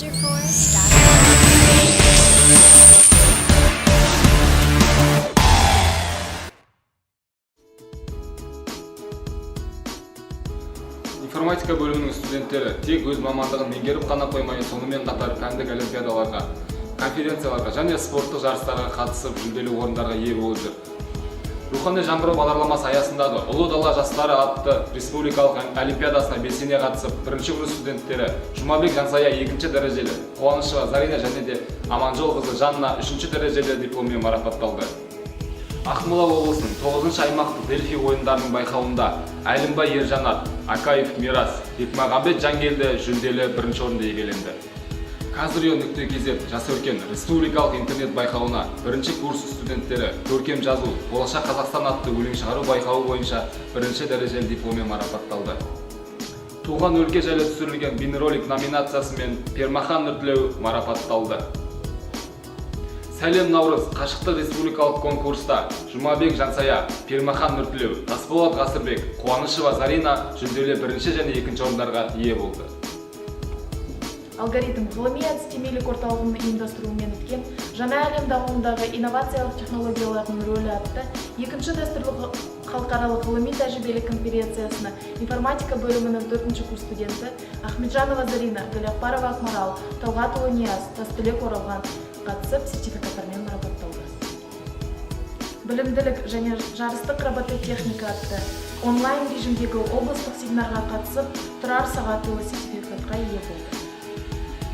Информатика бөлімінің студенттері тек өз мамандығын меңгеріп қана қоймай, сонымен қатар пәндік олимпиадаларға, конференцияларға және спорттық жарыстарға қатысып, жүлделі орындарға ие болып жүр. Рухани жаңғыру бағдарламасы аясындағы Ұлы дала жастары атты республикалық олимпиадасына белсене қатысып, бірінші курс студенттері Жұмабек Жансая 2-ші дәрежелі, Қуанышева Зарина және де Аманжолқызы Жанна 3-ші дәрежелі дипломмен марапатталды. Ақмола облысының 9-шы аймақтық Дельфи ойындарының байқауында Әлімбай Ержанат, Акаев Мирас, Бекмағамбет Жангелді жүлделі бірінші орынды иеленді. Казрио.kz жас өркен республикалық интернет байқауына бірінші курс студенттері көркем жазу, болашақ Қазақстан атты өлең шығару байқауы бойынша бірінші дәрежелі дипломмен марапатталды. Туған өлке жайлы түсірілген бейнеролик номинациясымен Пермахан Нұртілеу марапатталды. Сәлем Наурыз қашықтық республикалық конкурста Жұмабек Жансая, Пермахан Нұртілеу, Тасболат Ғасырбек, Қуанышева Зарина жүлделі бірінші және екінші орындарға ие болды. Алгоритм ғылыми әдістемелік орталығының ұйымдастыруымен өткен жаңа әлем дамуындағы инновациялық технологиялардың рөлі атты екінші дәстүрлі халықаралық ғылыми тәжірибелік конференциясына информатика бөлімінің 4-ші курс студенті Ахмеджанова Зарина, Галиақпарова Ақмарал, Талғатұлы Нияз, Тастілек Оралған қатысып сертификаттармен марапатталды. Білімділік және жарыстық робототехника атты онлайн режимдегі облыстық семинарға қатысып, Тұрар Сағатұлы сертификатқа ие болды.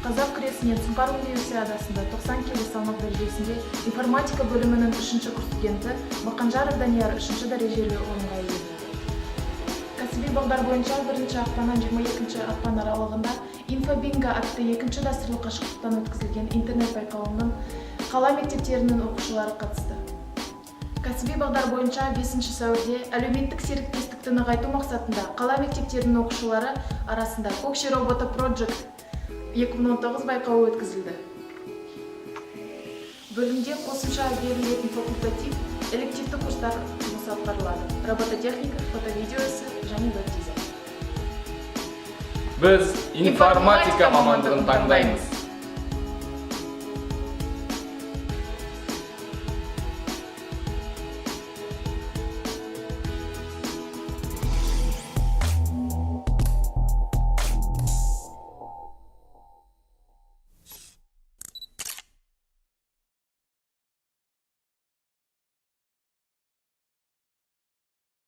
Қазақ күресінен Сұңқар универсиадасында 90 келі салмақ дәрежесінде информатика бөлімінің 3-ші курс студенті Мақанжаров Данияр 3-ші дәрежелі орынға ие болды. Кәсіби бағдар бойынша 1-ші ақпаннан 22-ші ақпан аралығында Инфобинго атты 2-ші дәстүрлі қашықтықтан өткізілген интернет байқауының қала мектептерінің оқушылары қатысты. Кәсіби бағдар бойынша 5-ші сәуірде әлеуметтік серіктестікті нығайту мақсатында қала мектептерінің оқушылары арасында Көкше роботы Project 2019 байқауы өткізілді. Бөлімде қосымша берілетін факультатив, элективті курстар жұмысы атқарылады. Робототехника, фото-видеосы және веб-дизайн. Біз информатика мамандығын таңдаймыз.